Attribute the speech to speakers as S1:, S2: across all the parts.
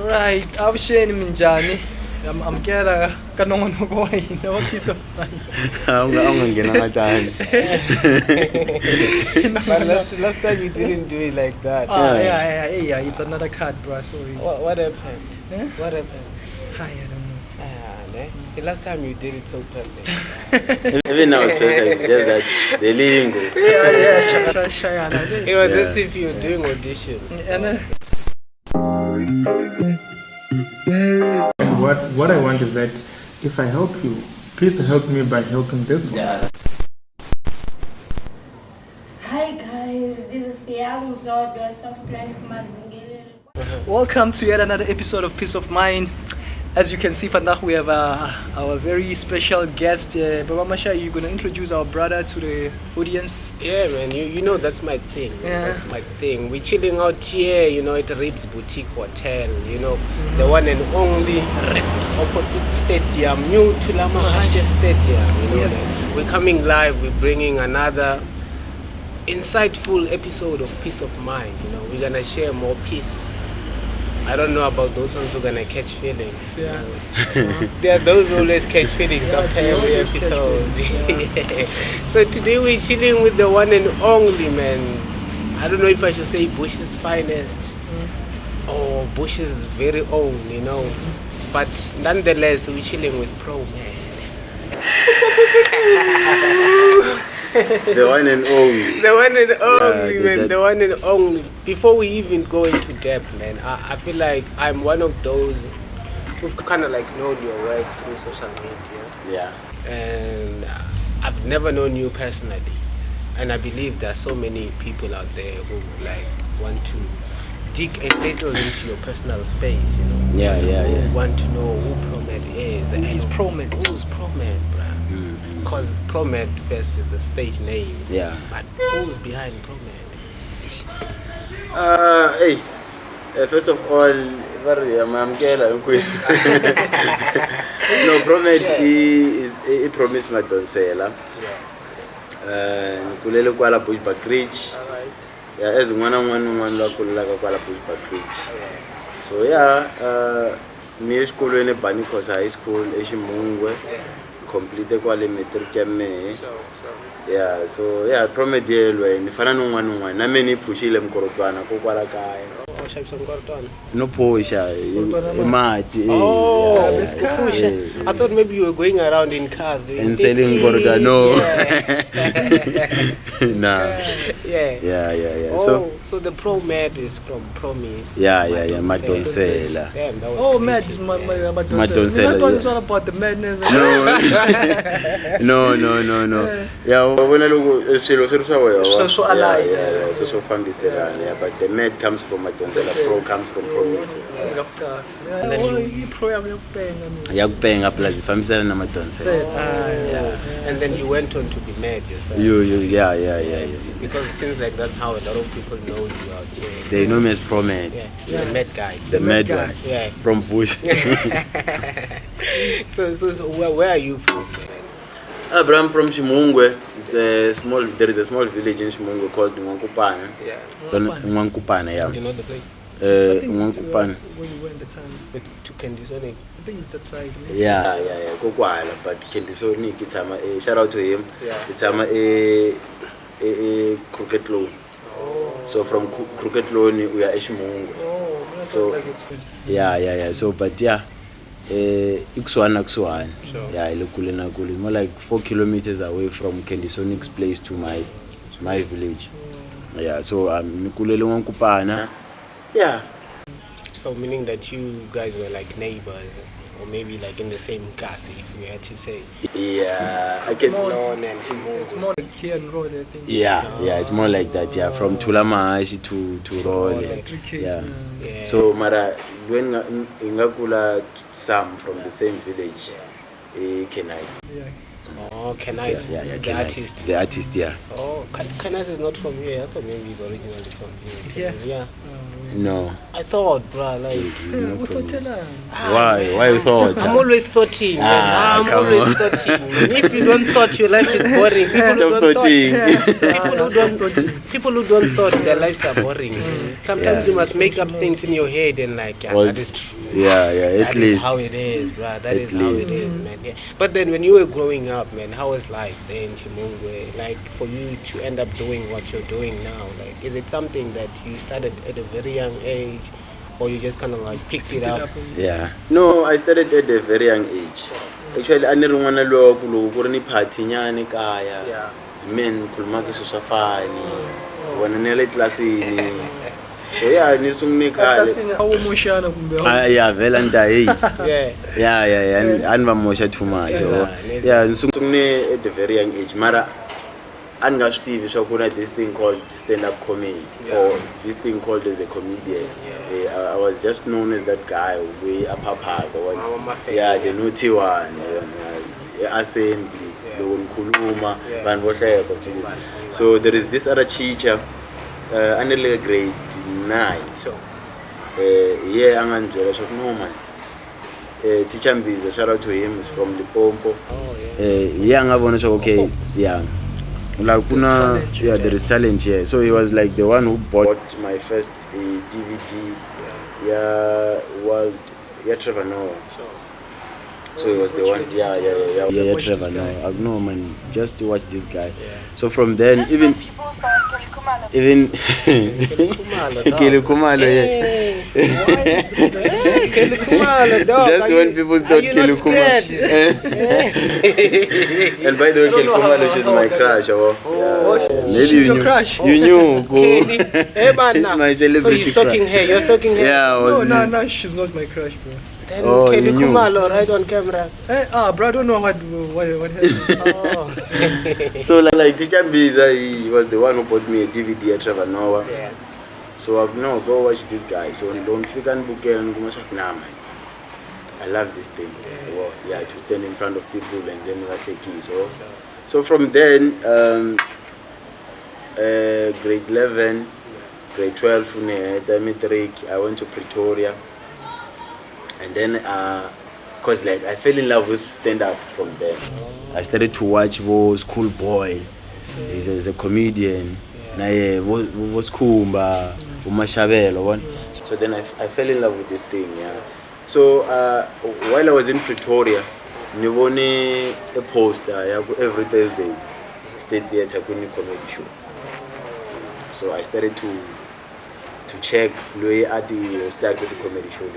S1: Alright, avuxeni minjhani. I'm Kera kanongonoko wa hina wa Peace of Mind.
S2: But last time you didn't do it like that.
S1: Yeah, it's another card, bro. Sorry.
S2: What happened?
S1: Eh?
S2: What happened?
S1: Hi, I don't know.
S2: The last time you did it so perfect.
S3: Even now it's perfect, it's just that the lingo.
S1: Shayana.
S2: It was as if you were doing auditions.
S4: What I want is that if I help you, please help me by helping this one.
S5: Hi guys, this is P.O.M.
S1: Welcome to yet another episode of Peace of Mind. As you can see, Fatah, we have our very special guest. Baba Masha, you're going to introduce our brother to the audience?
S2: Yeah, man, you know that's my thing.
S1: Yeah.
S2: That's my thing. We're chilling out here, at Ribs Boutique Hotel, the one and only
S1: Ribs.
S2: Opposite stadium, new to Lamahashe Stadium.
S1: Yes.
S2: We're coming live, we're bringing another insightful episode of Peace of Mind. We're going to share more peace. I don't know about those ones who are gonna catch feelings.
S1: Yeah.
S2: There are those who always catch feelings after every episode. So today we're chilling with the one and only, man. I don't know if I should say Bush's finest or Bush's very own, But nonetheless, we're chilling with PROMAD.
S3: The one and only.
S2: The one and only,
S3: Yeah,
S2: man. The one and only. Before we even go into depth, man, I feel like I'm one of those who've kind of like known your work through social media.
S3: Yeah.
S2: And I've never known you personally. And I believe there are so many people out there who like want to dig a little into your personal space,
S3: Yeah.
S2: Who want to know who PROMAD is.
S1: Who is PROMAD?
S2: Who's PROMAD, bruh? Because PROMAD first is a stage name.
S3: Yeah.
S2: But who's behind PROMAD?
S3: First of all, I'm Kela. No, PROMAD is a promise madonsela. Nikulele kwala Bushbuck Ridge.
S2: Alright.
S3: Yeah, as one la kulela kwala Bushbuck Ridge. So yeah, me esikolweni eBani Khosa High School eShimungwe. Complete kwale matric ya me. Yeah, so yeah, PROMAD yelwe nifana nonwanwa na me ni pushile mkorotwana ko kwala kaya. No pusha imati.
S2: Oh, let's push. I thought maybe you were going around in cars doing
S3: and selling korotwana. No. Nah.
S2: Yeah.
S3: Oh,
S2: so the PROMAD is from promise.
S3: Yeah, madonsela.
S2: Damn, that was
S1: Oh,
S2: creative.
S1: mad is my
S3: Madonsela.
S1: I thought it's all about the madness.
S3: No. Yeah, when I look
S1: So alive.
S3: Yeah, so fambiselana. Yeah, but the med comes from Madonsela, pro comes from promise.
S1: And then pro
S3: Yakupenga plus fambiselana na Madonsela.
S2: And then you went on to be mad yourself.
S3: Yeah.
S2: Because it seems like that's how a lot of people know you out here.
S3: They know me as PROMAD.
S2: Yeah. The mad guy.
S3: The mad guy.
S2: Yeah.
S3: From Bush.
S2: So where are you from, man?
S3: I'm from Shimungwe. There is a small village in Shimungwe called Ngwankupana.
S2: Yeah.
S3: Ngwankupana, yeah.
S2: You know the place?
S3: Ngwankupana.
S1: Where you went the time?
S2: To Kedibone.
S1: I think it's that side.
S3: Yeah. Kokwala, but Kedibone, it's shout out to him.
S2: Yeah.
S3: It's a Crooked Law. So from Crooked Law we are Shimungwe.
S1: Oh,
S3: So
S1: like it's
S3: yeah. So but yeah. Ikusuana.
S2: Sure.
S3: Yeah, Kule, more like 4 kilometers away from Kedibone place to my village. Yeah, so I'm Nikulele Ngwankupana. Yeah.
S2: So meaning that you guys were like neighbors, or maybe like in the same class, if we had to say.
S3: Yeah, I can.
S1: it's more like here and road, I think.
S3: Yeah, it's more like that. Yeah, from Tulamahashi to Role.
S1: Yeah.
S3: So Mara, when Ingakula Sam from the same village, Kenais.
S1: Yeah.
S2: Oh, Kenais,
S3: Yeah,
S2: the
S3: Kenais.
S2: artist.
S3: The artist, yeah.
S2: Oh, Kenais is not from here. I thought maybe he's originally from here.
S1: Yeah.
S3: No,
S2: I thought, bro, like.
S3: he's not from here.
S1: Usotela.
S3: Why? Why you thought?
S2: I'm always thoughting, man.
S3: Ah,
S2: I'm
S3: come
S2: always
S3: on.
S2: thoughting, man. If you don't thought, your life is boring. People who
S3: Stop
S2: don't
S3: thoughting.
S2: people who don't thought, their lives are boring. Sometimes you must make up things in your head and like, yeah, that is true.
S3: Yeah, at
S2: That is
S3: least.
S2: how it is, bro. That
S3: At
S2: is how it
S3: least.
S2: is, man. Yeah. But then when you were growing up, man, how was life then, Chimungwe? Like for you to end up doing what you're doing now, like is it something that you started at a very young age, or you just kind of like picked it up?
S3: Yeah. No, I started at a very young age. Actually, I never wanna look ni party nyane kaya.
S2: Yeah.
S3: Men kulmaki susafani. Wana nele klasini. So yeah, ni sungni kaya.
S1: Klasini awumushana kumbe.
S3: Yeah, vela ndayi.
S2: Yeah.
S3: Yeah. Anva mosha too much.
S2: Yes,
S3: Yeah, sungni at a very young age. Mara Steve, so this thing called stand-up comedy, or this thing called as a comedian. I was just known as that guy way up the naughty one, assembly, kuluma, so there is this other teacher, under grade 9. No man. Teacher Mbiza, shout out to him, is from Limpopo. Okay, yeah. Like there is talent here. So he was like the one who bought my first DVD. Trevor Noah. So he was the one. Yeah, Trevor Noah. No man, just to watch this guy. So from then, even Kelly Kumalo, just when people thought Kelly Kumalo. And by the way, Kelly Kumalo, she's my crush. Maybe
S1: she's your crush.
S3: You knew.
S2: It's
S3: my celebrity.
S2: So you're stalking her. You're stalking her.
S3: Yeah.
S1: No, she's not my crush, bro.
S2: Then Kelly Kumalo, right on camera.
S1: Bro, I don't know what happened.
S3: So like Teacher Mbiza, he was the one who bought me a DVD at Trevor Noah.
S2: Yeah.
S3: So I've go watch this guy. So don't figure and book and go nah man. I love this thing. Yeah, to stand in front of people and then that's a key. So from then, grade 11, grade 12, I went to Pretoria. And then, cause like I fell in love with stand-up from there. I started to watch Schoolboy. He's a comedian. Was Kumba, Umashabelo. So then I fell in love with this thing. Yeah. So while I was in Pretoria, Nivoni a poster every Thursdays, State Theatre comedy show. So I started to check Louis Adi start with the comedy show.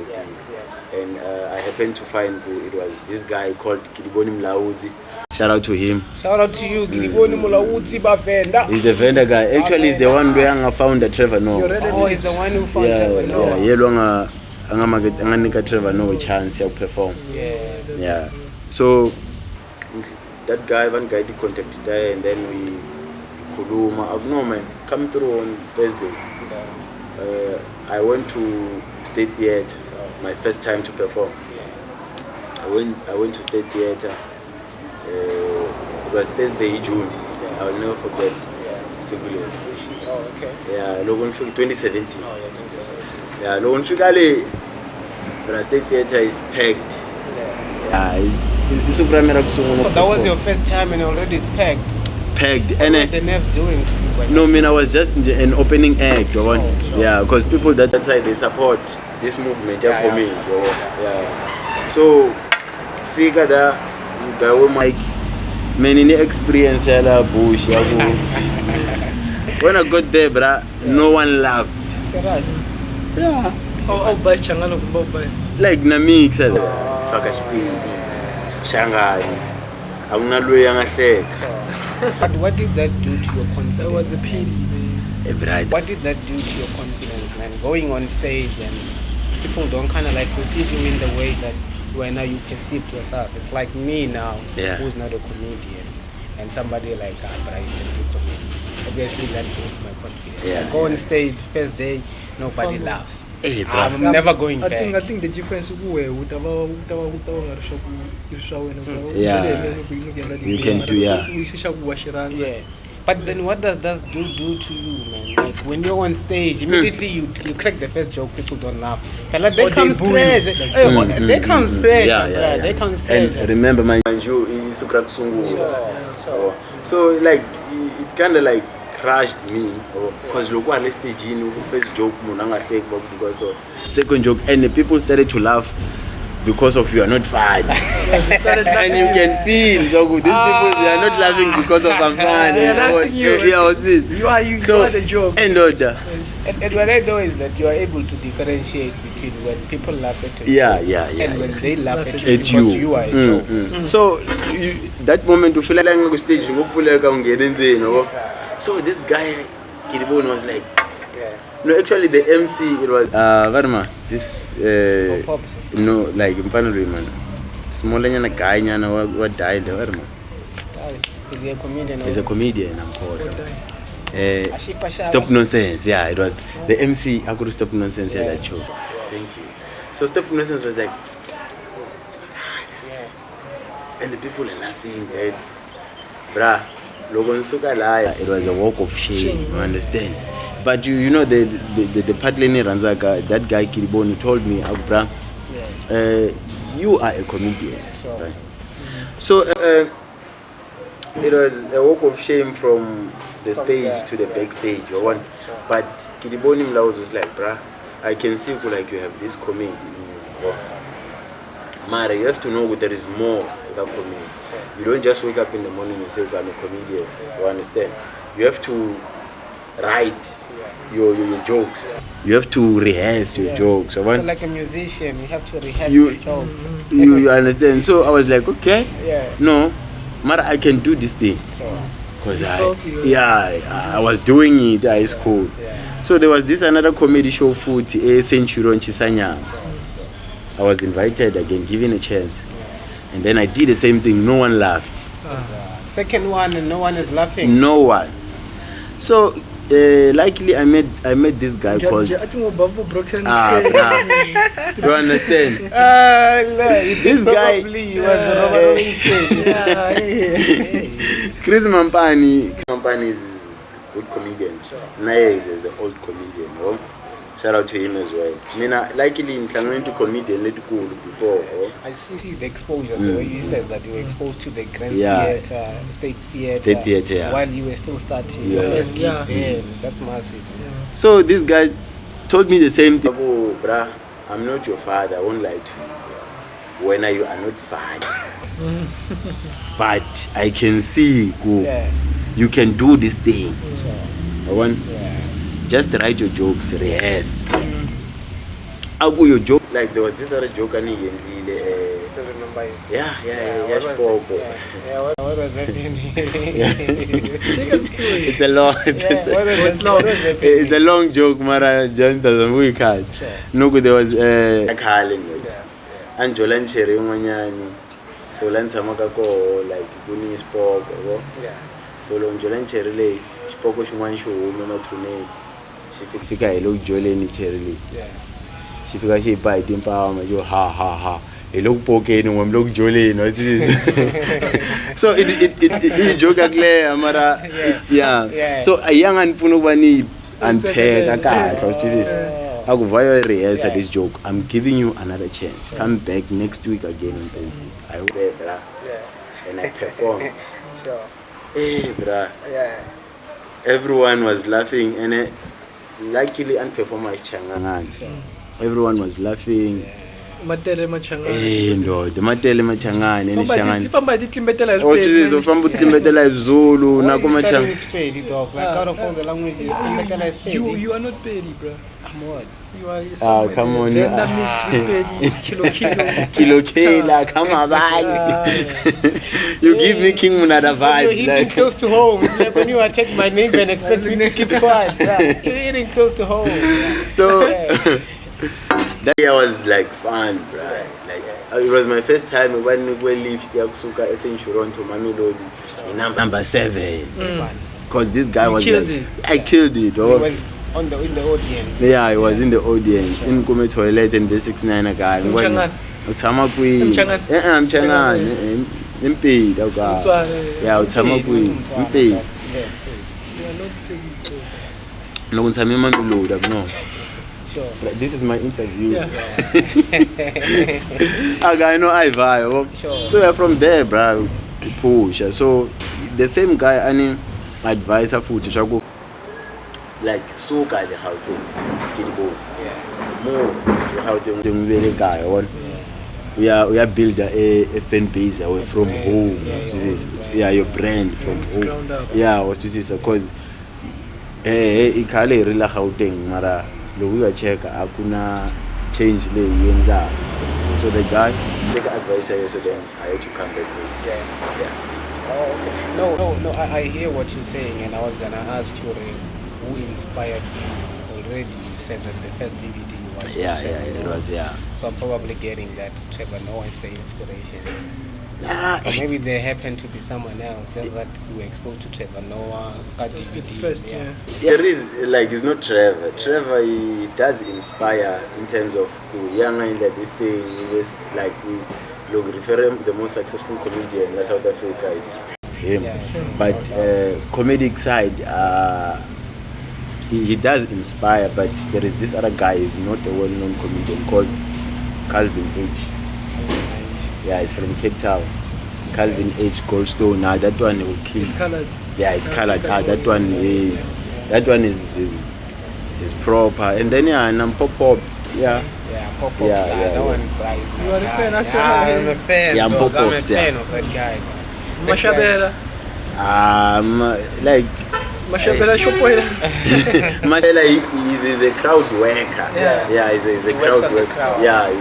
S3: And I happened to find it was this guy called Kedibone Mulaudzi. Shout out to him.
S2: Shout out to you, Kedibone Mulaudzi Bavenda.
S3: He's the vendor guy. Actually, he's the one where I found Trevor Noah.
S2: Oh, he's the one who found Trevor Noah.
S3: Yeah, Anga Trevor Noah chance to perform. Yeah. So that guy, one guy, he contacted her, and then we kuluma. I've no man come through on Thursday. I went to State Theatre, my first time to perform. I went to State Theatre. It was Thursday, June. I will never forget. Singular.
S2: Oh, okay.
S3: Yeah, 2017.
S2: Oh, yeah, 2017.
S3: Yeah, Logan Figale. But State Theatre is packed. Yeah, it's
S2: so that was your first time and already it's packed?
S3: It's packed.
S2: What were the nerves doing to you?
S3: No, I mean, I was just an opening act.
S2: Sure.
S3: Yeah, because people that side, they support this movement. So, figure that guy with Mike, many experience bush. When I got there, bruh, no one laughed. Yeah. Like Namik said, Faka speed, Changani. I'm not doing a shake.
S2: But what did that do to your confidence?
S1: That was a pity, man.
S2: What did that do to your confidence, man? Going on stage and people don't kind of like perceive you in the way that now you perceived yourself. It's like me now, who's not a comedian, and somebody like, but I can do comedy. obviously that boosts my confidence.
S3: Yeah,
S2: I go on
S3: yeah.
S2: stage, first day, nobody
S1: Fumble.
S2: laughs.
S3: Hey, bro.
S2: I'm never going
S1: I
S2: back.
S1: think the difference kuwe utava ngarisha ku irisha wena utava
S3: Yeah. You can do, yeah.
S1: uyishisha kuwashiranza.
S2: Yeah. But then what does that do to you, man? Like when you're on stage, immediately you crack the first joke, people don't laugh. But like, there
S1: Or they
S2: comes
S1: boo you.
S2: pressure. There comes pressure, bruh. There comes pressure.
S3: And remember, manju isukra kusungula.
S2: Sure.
S3: So like it kind of like crushed me, because look at stage in first joke munanga fake because so second joke and the people started to laugh because of you are not fine. And you can feel so good. These people they are not laughing because of I'm fine.
S1: They are laughing you. You are the joke.
S3: And order.
S2: And what I know is that you are able to differentiate between when people laugh at you and when they laugh at you because you are a joke.
S3: So that moment you feel like on stage, so this guy Kedibone was like, no, actually the MC it was Varma. This no, like in Panuri man, small guy what died Varma.
S2: Is he a comedian?
S3: He's a comedian, I'm called. Stop nonsense. Yeah, it was the MC. I could stop nonsense. Yeah, that show. Thank you. So stop nonsense was like, and the people are laughing. Right? Bruh, Logan Suka liar. It was a walk of shame. You understand? But you know the part Lenny Ranzaka, that guy Kedibone told me, bruh, you are a comedian. Right? So it was a walk of shame from the stage to the backstage, but Kedibone Mulaudzi was like, bruh, I can see like you have this comedy in you. Mara, you have to know there is more than comedy. You don't just wake up in the morning and say I'm a comedian. You understand? You have to write your jokes. You have to rehearse your jokes.
S2: So like a musician, you have to rehearse
S3: your
S2: jokes.
S3: You understand? So I was like, okay, no, Mara, I can do this thing. Because I was doing it at high school. So there was this another comedy show food Centurion Chisanya. I was invited again, given a chance. And then I did the same thing, no one laughed.
S2: Second one and no one is laughing.
S3: No one. So likely I met this guy called you understand? This guy Chris Mampani is a good comedian. Naya is an old comedian. Shout out to him as well. I mean, likely in to comedian, let go before.
S2: I see the exposure. The way you said that you were exposed to the Grand Theatre, State Theatre, while you were still starting. That's massive.
S3: So this guy told me the same thing. Oh, bruh, I'm not your father. I won't lie to you. When you are not father, but I can see you can do this thing. Just write your jokes, rehearse. I'll go your joke. Like there was this other joke and
S2: Still remember it?
S3: What
S2: was happening?
S1: Take us through it.
S3: It's a long it's a long joke, Mara just doesn't we can't. No good there was Anjolan Cherry Manyani. So Lansamaka like Guni spoke so Anjolan Cherry spoke with one show, Mama Trune. She figure I look jolly in Cherry. She figure she buy it in power, you ha. It look poke and one look jolly, you know. So it joke clear, Amara. Yeah. So a young and Punubani and I go viral rehearse at this joke. I'm giving you another chance. Come back next week again on Thursday. I will there, and I perform.
S2: Sure.
S3: Hey, bruh. Everyone was laughing, and luckily, and performer is everyone was laughing.
S1: Matele machangane.
S3: Eh ndo, the matele machangane ni shangane.
S1: Famba ditlimbetela
S3: izulu. Ochizo famba ditlimbetela izulu na kuma chang.
S2: Like out of all the languages, ditlimbetela is Pedi.
S1: You are not Pedi, bro.
S2: I'm what?
S1: You are
S3: come on.
S1: That mixed with Pedi.
S3: Kilo, come on. You give me King Munada vibe.
S2: You're hitting close to home. It's like when you attack my neighbor and expect me to keep quiet. You're hitting close to home.
S3: So that year was like fun, bro. Like it was my first time when we left Yakusuka Essential to Mamelodi in number 7. because this guy was
S1: killed
S3: like,
S1: it.
S3: I killed it.
S2: He was in the audience.
S3: Yeah, I was in the audience in Kume toilet and B69 guy.
S1: Mchangani.
S3: Utama kwi.
S1: Mchangani.
S3: Mchangani. Impedi okay.
S1: Mtswane.
S3: Yeah, utama kwi. Impedi.
S1: They are not pleased.
S3: No unsami Mamelodi, no.
S2: Sure.
S3: Like, this is my interview.
S1: Yeah.
S3: I know I vibe.
S2: Sure.
S3: So yeah, from there, bro, push. So the same guy, any advisor for to like so guy the how to Kedibone.
S2: Yeah.
S3: Move how to really guy one. We are build a fan base away from home. This is your brand from
S1: It's
S3: home.
S1: ground up.
S3: Yeah, what this is because ikhale rila Gauteng mara lokuya check akuna change le yenza. So the guy take advice so then I had to come back with.
S2: Yeah. Oh, okay. No, I hear what you're saying, and I was gonna ask you who inspired you. Already you said that the first DVD you watched.
S3: It was.
S2: So I'm probably getting that Trevor Noah is the inspiration.
S3: Nah,
S2: Or maybe there happened to be someone else, just that you were exposed to Trevor Noah, got DVD.
S1: First, yeah.
S3: there is like it's not Trevor. Trevor he does inspire in terms of young and like this thing. He was like we look refer the most successful comedian in South Africa. It's him.
S2: Yeah.
S3: But comedic side, he does inspire. But there is this other guy. He's not a well-known comedian called Calvin H. Yeah, he's from Cape Town. Calvin H. Goldstone. Now that one will kill.
S1: He's colored.
S3: Yeah, it's colored. That one is proper. And then and pop-ups. Yeah.
S2: Yeah, pop-ups.
S3: Yeah.
S2: That one cries.
S1: You are a fan, I said.
S2: I'm a fan.
S3: Yeah,
S2: dog. I'm a
S3: pop-ups,
S2: fan
S3: yeah.
S2: of that guy.
S1: Mashabela.
S3: Like
S1: Mashabela Shopoela.
S3: Mashela is a crowd worker.
S1: Yeah.
S3: He's a
S2: He works
S3: crowd
S2: on the
S3: worker.
S2: crowd.
S3: Yeah.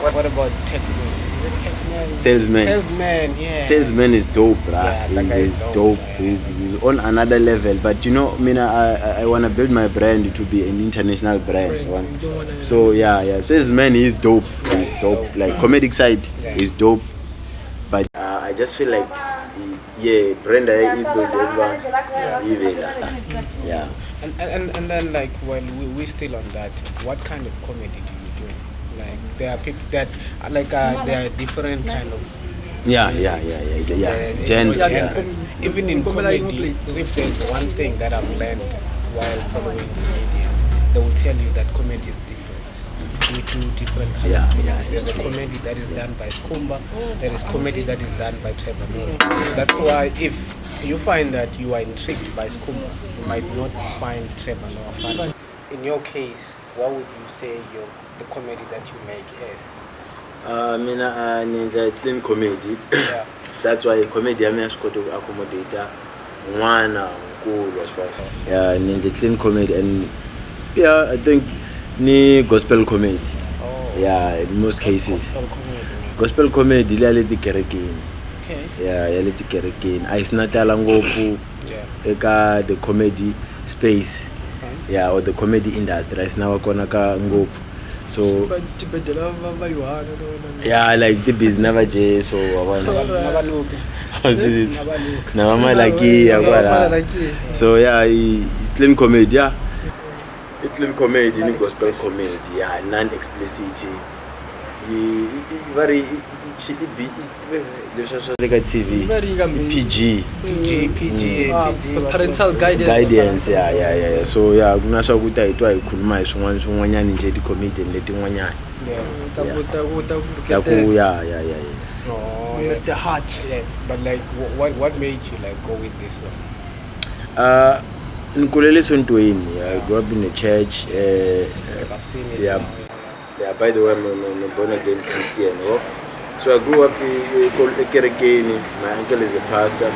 S2: What about Taxman? Is it Taxman?
S3: Salesman.
S2: Salesman, yeah.
S3: Salesman is dope, bruh.
S2: Yeah, that guy
S3: He's
S2: is dope.
S3: dope. He's on another level. But you know, I mean, I wanna build my brand to be an international brand. So yeah. Salesman is dope.
S2: Yeah,
S3: He's
S2: he's
S3: dope.
S2: dope.
S3: Like comedic side
S2: Yeah.
S3: is dope. But I just feel like Brenda equal yeah.
S2: And then like while we're still on that, what kind of comedy do you do? Like there are people that like there are different kind of
S3: Yeah.
S2: genres. Even in comedy, if there's one thing that I've learned while following comedians, they will tell you that comedy is different. We do different kinds of comedy. There's a comedy that is done by Skumba, there is comedy that is done by Trevor Noah. That's why if you find that you are intrigued by Skumba, you might not find Trevor Noah funny. In your case, what would you say the comedy that you make is?
S3: Mina ninja clean comedy.
S2: Yeah.
S3: That's why comedy I'm supposed to accommodate one cool as far. Yeah, ninja clean comedy and yeah, I think ni gospel comedy.
S2: Oh.
S3: Yeah, in most cases.
S2: Gospel comedy.
S3: Gospel comedy le le kerekeng.
S2: Okay.
S3: Yeah, le le kerekeng. I snatala ngoku eka the comedy space. Yeah, or the comedy industry. Right now kona ka ngoku. So yeah, like the biz never J so this is Nawama Laki. So yeah, clean comedy, yeah. Clean comedy, ni gospel comedy, yeah, non-explicit. Very TV, PG,
S1: parental guidance.
S3: Yeah. So yeah, kunasho ukuthi ayitwa ikhuluma isongwanyana nje di comedian letingwanyana. Yeah.
S2: So
S1: Mr. Hart.
S2: Yeah, but like, what made you like go with this one?
S3: In Kulele Sontweni, I grew up in a church.
S2: Like I've seen it.
S3: Yeah. Yeah. By the way, I'm a born again Christian. So I grew up in Kerekeni. My uncle is a pastor.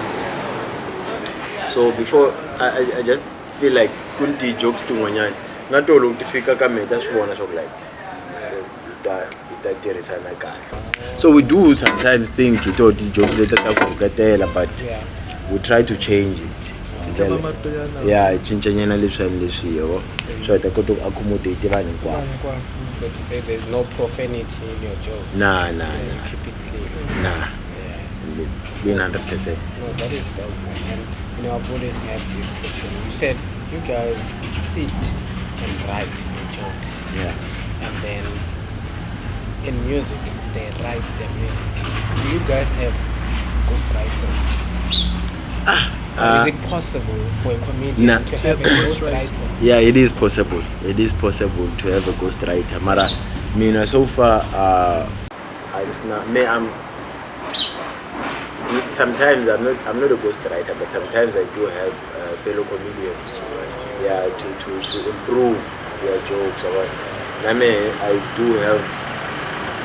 S3: So before, I just feel like kunti jokes to Wanyan. Not all of the fika kame. That's one of like. So we do sometimes think you thought the joke but we try to change it. Yeah, chinchanyana leswi yo. So I could accommodate vanhu kwabo.
S2: So to say there's no profanity in your joke.
S3: Nah.
S2: You keep it clean.
S3: Nah. being 100%.
S2: No, that is dope, man. And I've always had this question. You said you guys sit and write the jokes, and then in music they write the music. Do you guys have ghostwriters? Is it possible for a comedian to have a ghostwriter?
S3: Yeah, it is possible. It is possible to have a ghostwriter. Mara, so far, it's not me. Sometimes I'm not a ghostwriter, but sometimes I do have fellow comedians to improve their jokes. I do have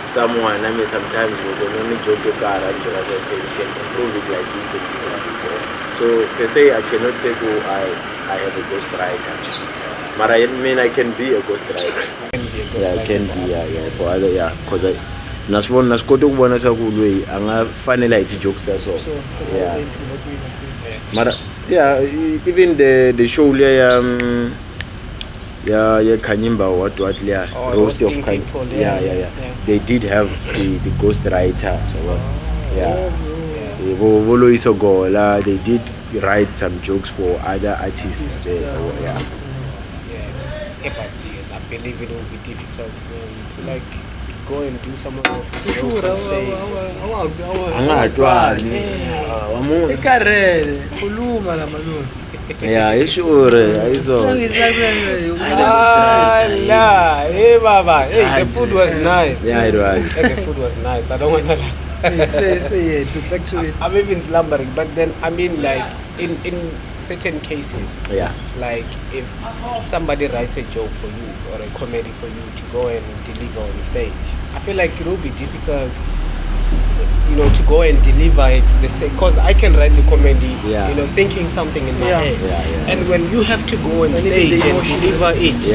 S3: someone. Sometimes we can only joke your car and you can improve it like this and this and this. So per se, I cannot say, I have a ghostwriter. But I can be a ghostwriter. I can be, for other, because I. Nasikota ukubona ukuthi kulwe angafanele ayithi jokes so mara even the show le ya Kanyimba what le roast of Kanyimba they did have the ghost writer so Volo Isogola they did write some jokes for other artists
S2: but I believe it will be difficult to like go and do someone else's joke on stage. The food was nice.
S3: Yeah, it was.
S2: The food was nice. I don't want to
S1: say back to it.
S2: I'm even slumbering, but then I mean like in certain cases, like if somebody writes a joke for you or a comedy for you to go and deliver on stage, I feel like it will be difficult, to go and deliver it the same. Because I can write a comedy, thinking something in my head, and when you have to go on stage and deliver it,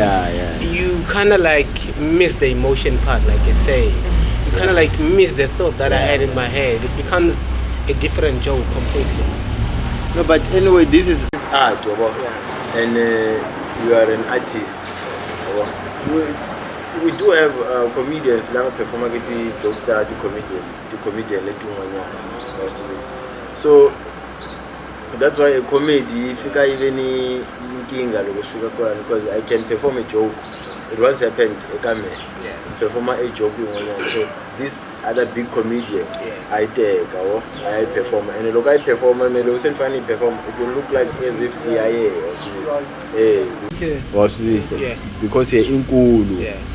S2: you kind of like miss the emotion part, like you say. You kind of like miss the thought that I had in my head. It becomes a different joke completely.
S3: No, but anyway, this is art, and you are an artist. We do have comedians, like performer, the jokester, the comedian, so that's why a comedy, if you can even because I can perform a joke. It once happened, perform a joke, so this other big comedian, I perform, and look, I perform, and it wasn't funny perform. It will look like as if what's this? Because you're in cool,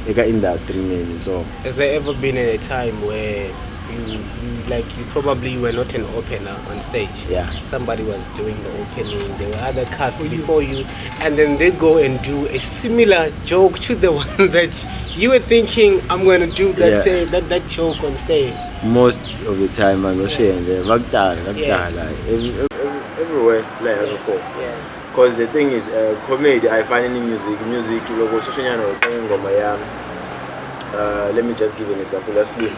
S3: industry, man. So
S2: has there ever been a time where you probably were not an opener on stage? Somebody was doing the opening, there were other cast before you, and then they go and do a similar joke to the one that you were thinking, I'm going to do that that joke on stage.
S3: Most of the time I'm everywhere because the thing is comedy I find in music let me just give an example. Lassy.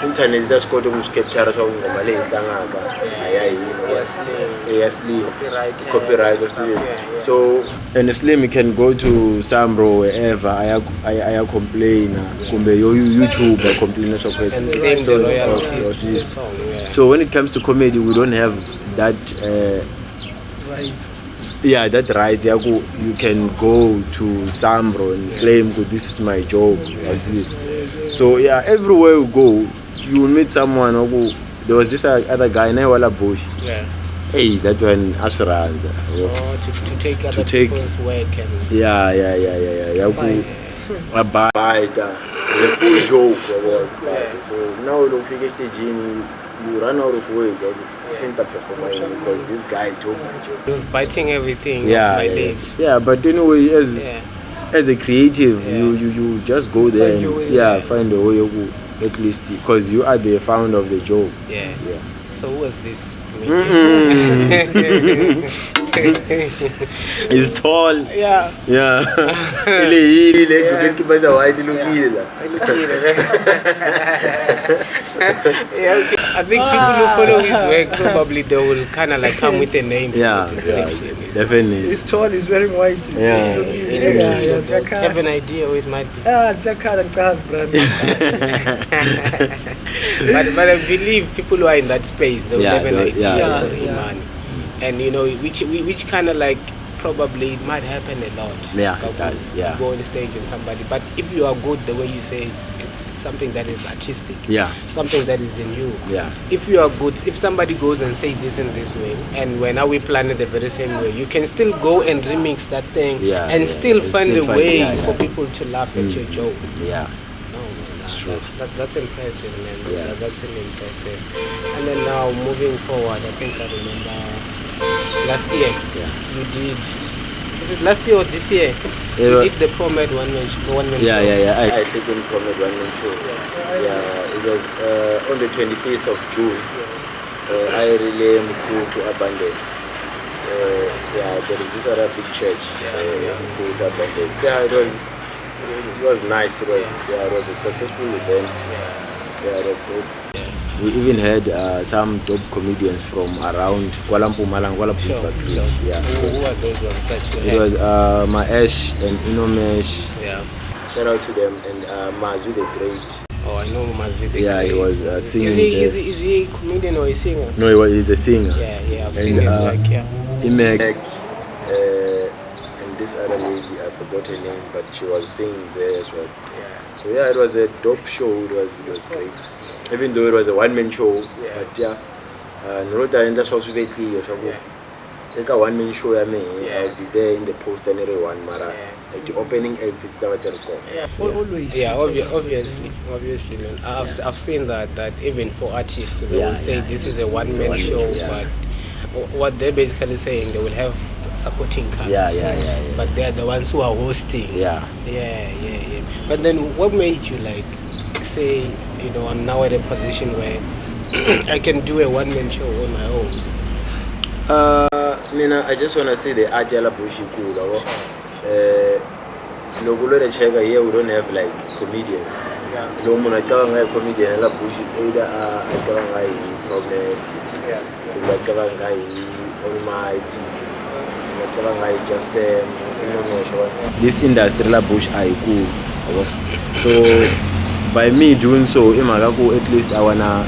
S3: Internet that's called capture copyright. So and Slim can go to Sambro wherever I complain YouTube I complain so when it comes to comedy we don't have that that right. You can go to Sambro and claim this is my job. So everywhere you go, you will meet someone. There was this other guy, Nawala Bush. Hey, that one assurance.
S2: To take other people's work and
S3: buy the full joke. So now you figure stage you run out of words. Center performance because this guy told my joke.
S2: He was biting everything off my lips.
S3: But anyway, as a creative, you just go there and find a way at least because you are the founder of the joke.
S2: So who was this
S3: He's tall.
S2: Yeah.
S3: Yeah.
S2: Yeah, okay. I think people who follow his work probably they will kind of like come with a name for
S3: Yeah,
S2: the
S3: yeah,
S2: description.
S1: He's
S3: definitely.
S1: tall, he's wearing white. He's
S3: Yeah.
S2: Have an idea what it might be.
S1: Zakar and Kahab,
S2: But I believe people who are in that space they will
S3: Yeah,
S2: have an
S3: they-
S2: idea
S3: yeah,
S2: of
S1: yeah.
S2: Imani. And you know which kind of like probably it might happen a lot.
S3: Yeah,
S2: Like,
S3: it does, yeah.
S2: Go on stage and somebody, but if you are good the way you say, it's something that is artistic.
S3: Yeah.
S2: Something that is in you.
S3: Yeah.
S2: If you are good, if somebody goes and say this in this way, and when now we plan it the very same way, you can still go and remix that thing,
S3: Yeah,
S2: and
S3: yeah,
S2: still
S3: and
S2: find
S3: still
S2: a
S3: find-
S2: way
S3: yeah, yeah.
S2: for people to laugh at your joke.
S3: Yeah.
S2: No, man,
S3: It's true.
S2: That's impressive, man.
S3: Yeah.
S2: That's really impressive. And then now moving forward, I think I remember last year you did. Is it last year or this year? You did the PROMAD one-man show.
S3: Yeah, yeah, yeah. I second PROMAD one-man show. Yeah, it was on the 25th of June. I really am cool to abandoned. Yeah, there is this other big church. It's cool to abandoned. Yeah, it was nice. It was a successful event. Yeah, it was dope. We even had some dope comedians from around Kuala Mpumalang, Kuala
S2: Sure.
S3: Yeah.
S2: Who are those ones that you
S3: It
S2: had?
S3: was Maesh and Inomesh.
S2: Yeah.
S3: Shout out to them and Mazu the Great.
S2: Oh, I know Mazidi.
S3: Yeah, he was singing.
S2: Is he a comedian or a singer?
S3: No, he's a singer.
S2: Yeah, I've
S3: And,
S2: seen his work. Yeah.
S3: Imek, and this other lady, I forgot her name, but she was singing there as well.
S2: Yeah.
S3: So yeah, it was a dope show. It was great. Even though it was a one-man show, but yeah, Nrota and that's also very clear. Like a one-man show, I'll be there in the post and everyone, Mara. Like the opening act, it's the
S1: Always.
S2: Yeah, obviously, man. I've seen that even for artists, they will say this is a one-man show, but what they're basically saying, they will have supporting cast.
S3: Yeah.
S2: But they're the ones who are hosting.
S3: Yeah.
S2: But then, what made you like say, you know, I'm now at a position where I can do a one-man show on my own?
S3: I just want to say the Ajala Bushi cool. Lokulo check here, we don't have like comedians. No one I comedian la Bush it's either I PROMAD, Almighty, just this industry la Bush I cool. So by me doing so, at least I wanna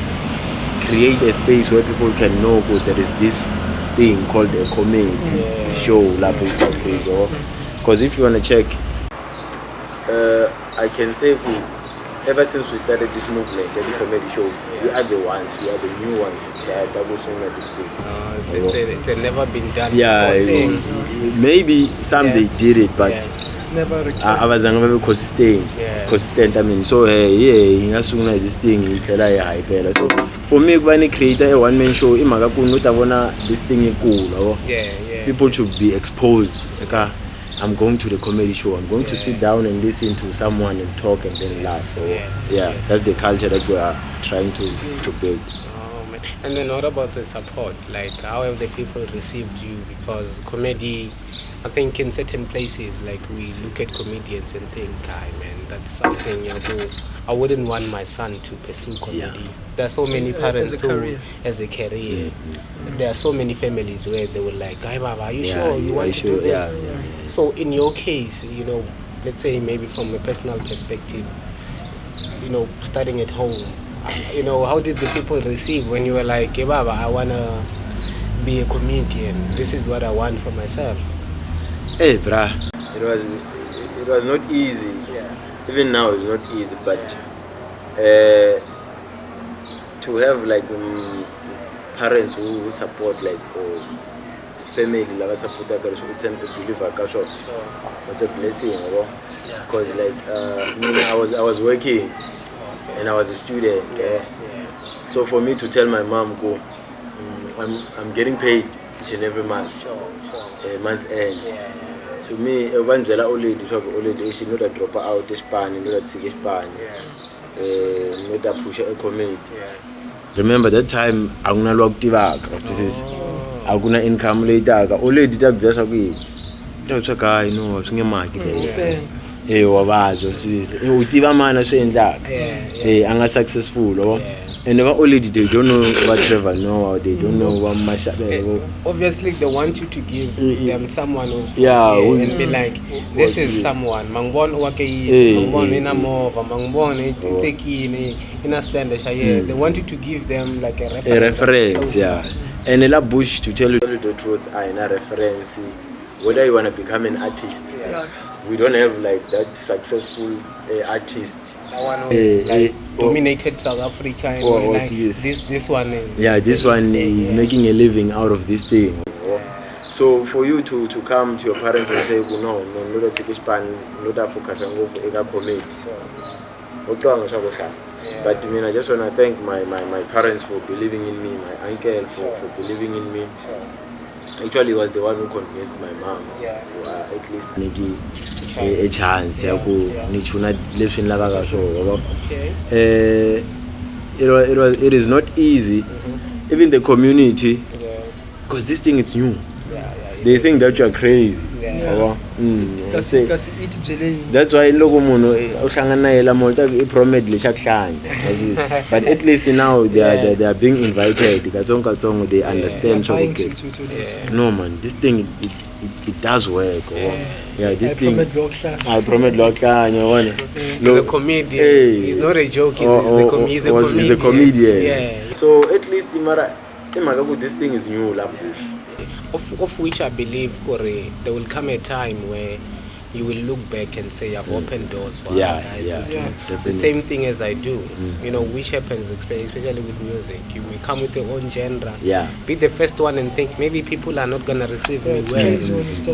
S3: create a space where people can know there is this thing called a comedy show la because if you wanna check, I can say ever since we started this movement, the comedy shows, we are the new ones that go soon at this point.
S2: It's never been done.
S3: Yeah, maybe some they did it, but
S1: Never
S3: I was very consistent. I mean, so this thing so for me when I create a one-man show, this thing is cool. People should be exposed. Like, I'm going to the comedy show. I'm going to sit down and listen to someone and talk and then laugh. That's the culture that we are trying to build.
S2: Oh, man. And then what about the support? Like, how have the people received you? Because comedy, I think in certain places, like we look at comedians and think, man, that's something I wouldn't want my son to pursue comedy. There are so many parents as a career. There are so many families where they were like, "Hey, Baba, are you sure you want to do this?" So in your case, let's say maybe from a personal perspective, starting at home, how did the people receive when you were like, "Hey, Baba, I wanna be a comedian. This is what I want for myself."
S3: Hey, brah, it was not easy. Even now, it's not easy. But to have like parents who support, like, or family like support, it's a blessing, because like I was working and I was a student. So for me to tell my mom, I'm getting paid each and every month, month end. To me, evangelist already she not a drop out Spanish, not a take Spanish, not a push a community. remember that time akunalwa kutivaka this akuna income leitaka already takuzasha ku tawutswa guy no swingemaki wavabyo utiva mana swi endlaka anga successful and never already they don't know what Trevor Noah, they don't know what Mashabel.
S2: Obviously they want you to give them someone who's and be like, this is someone mangbon mangbon ina mova mangbon itekini ina stand they want you to give them like a reference.
S3: And a bush to tell you the truth in a reference whether you want to become an artist. We don't have like that successful artist.
S2: That one who dominated South Africa and like this one is
S3: this one is making a living out of this thing. So for you to come to your parents and say no not focus on go comedy. But I mean, I just want to thank my parents for believing in me, my uncle for believing in me. Actually, was the one who convinced my mom. At least a chance. It is not easy, even the community, because this thing is new. They think that you are crazy. That's why but at least now they are being invited. They understand. No man, this thing it does work. This thing I PROMAD
S2: the comedian. He's not a joke, he's a comedian.
S3: So at least this thing is new.
S2: Of which I believe, Corey, there will come a time where you will look back and say, I've opened doors for other guys. The same thing as I do, you know, which happens, especially with music. You will come with your own genre, be the first one and think maybe people are not going to receive me well.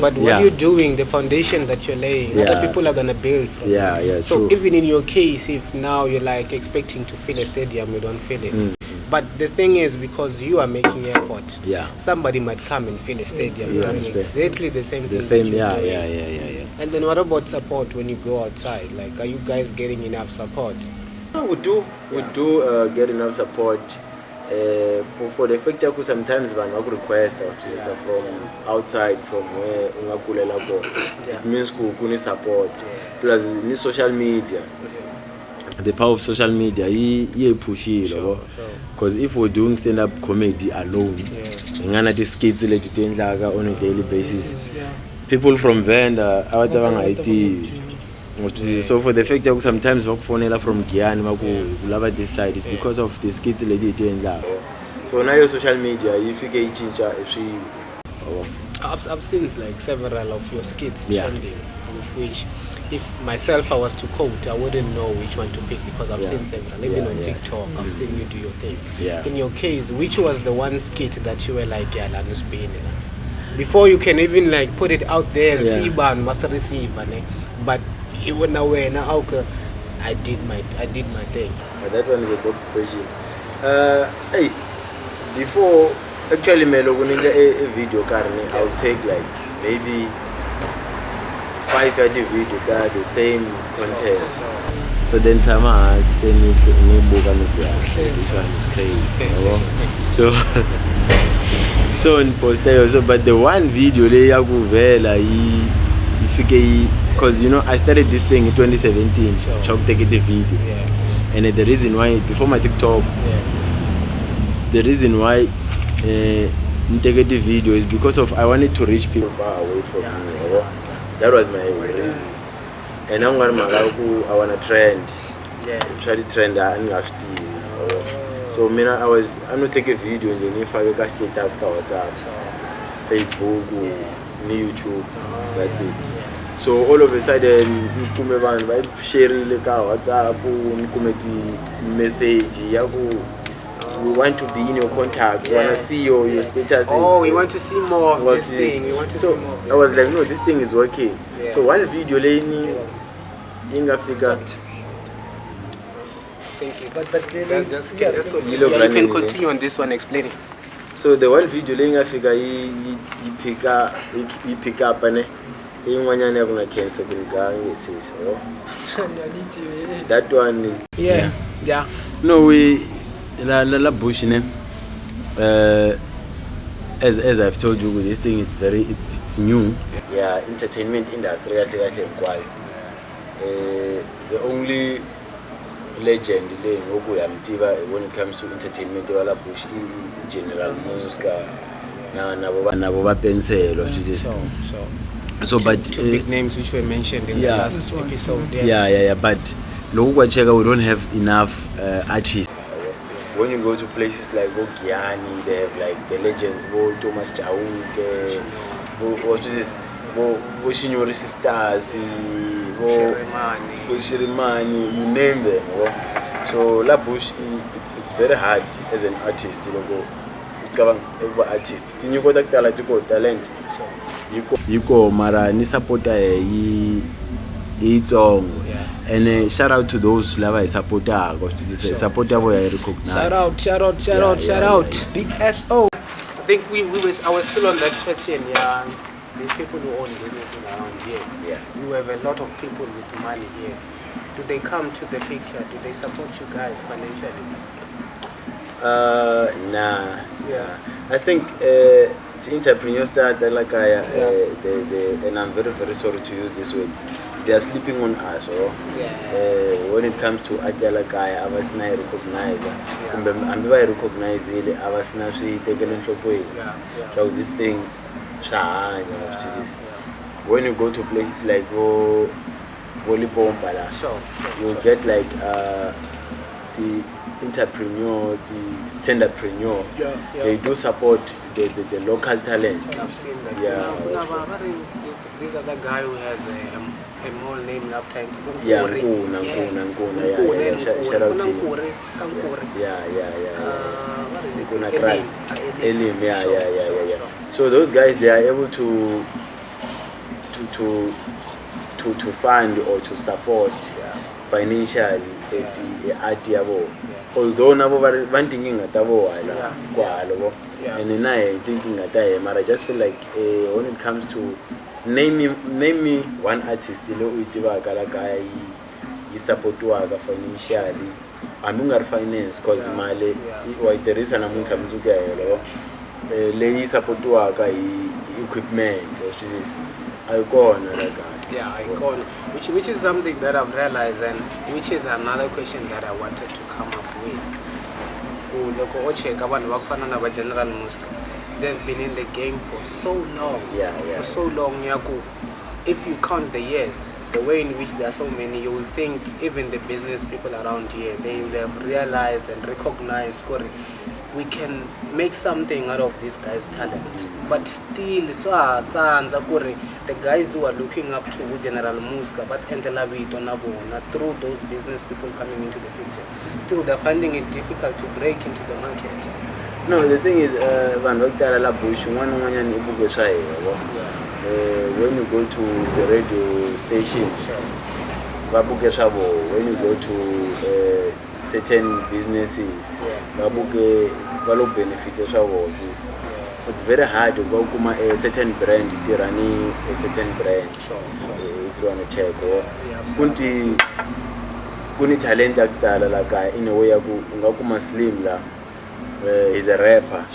S2: But what you're doing, the foundation that you're laying, other people are going to build from it. So even in your case, if now you're like expecting to fill a stadium, you don't fill it. But the thing is, because you are making effort, somebody might come and fill a stadium doing exactly the same thing. And then what about support when you go outside? Like, are you guys getting enough support?
S3: We do get enough support. For the fact that sometimes when we request from outside, from where ungakulela go, it means kuni support. Plus, in social media. The power of social media, push it, because if we're doing stand-up comedy alone, on a daily basis, people from Venda, so for the fact that sometimes we phone from Guyana, we this side, it's because of the skits doing. So now your social media, if you get change,
S2: I've seen like several of your skits trending, with which, if myself I was to quote, I wouldn't know which one to pick because I've seen several. Even on TikTok, I've seen you do your thing. In your case, which was the one skit that you were like, before you can even like put it out there and see ban must receive, but even now I did my thing.
S3: That one is a dope question. Hey, before actually a video I'll take like maybe 5 video that the same content. So then Tama same this one is crazy. So on poster also, but the one video because you know I started this thing in 2017. Shock take it the video. And the reason why before my TikTok, the reason why integrative video is because of I wanted to reach people far away from me. That was my reason. And I'm going to I want to trend. Try to trend and so I'm not taking a video and then if I got status WhatsApp, Facebook, YouTube, that's it. So all of a sudden share WhatsApp, message, we want to be in your contact. We want to see your status.
S2: We want to see more of this thing. We want to see more of this
S3: I was like, no, this thing is working. So one video inga figure.
S2: Thank you. But you can continue on this one explaining.
S3: So the one video inga figure he pick up and cancer that one is
S2: yeah.
S3: No, we la bush as I've told you, with this thing, it's new. Yeah, entertainment industry the only legend when it comes to entertainment la bush General Muska nabo bapenselo so but
S2: two big names which were mentioned in the last episode.
S3: Yeah, but we don't have enough artists. When you go to places like Guyana, they have like the legends, Thomas Chauke, what is this? Senior Sisters, Shirimani, you name them. So La Bush, it's very hard as an artist, artist. You got that talent. You go Mara ni supporter and shout out to those lava supporter supporter where I recognize.
S1: Shout out. Big SO.
S2: I think I was still on that question. Yeah, the people who own businesses around here.
S3: Yeah.
S2: You have a lot of people with money here. Do they come to the picture? Do they support you guys financially?
S3: Nah.
S2: Yeah.
S3: I think the entrepreneurs that like and I'm very, very sorry to use this word. They are sleeping on us. When it comes to Atala Kaya, I was not recognized. I'm very recognized. I was not taken so this thing, when you go to places like P.O.M, you get like the entrepreneur, the tenderpreneur. They do support the local talent.
S2: I've seen that. This other guy who has a mall named after him.
S3: Shout out to him. Elim. So those guys, they are able to fund or to support financially the art yabo. Although nabo thinking and I thinking at that, but I just feel like when it comes to name me one artist, he support work financially. I'm not finance because Male, there is an amount of lay support work equipment, I go on which is something that I've realized, and which is another question that I wanted to come up with. General Muska, they've been in the game for so long. For so long, if you count the years, the way in which there are so many, you will think even the business people around here, they have realized and recognized we can make something out of this guy's talent. But still, the guys who are looking up to General Muska, but through those business people coming into the picture, still they're finding it difficult to break into the market. No, the thing is, when you go to the radio stations, when you go to certain businesses, it's very hard to go to a certain brand, a certain brand. If you want to check, kuni talent like in a way Slim he's a rapper.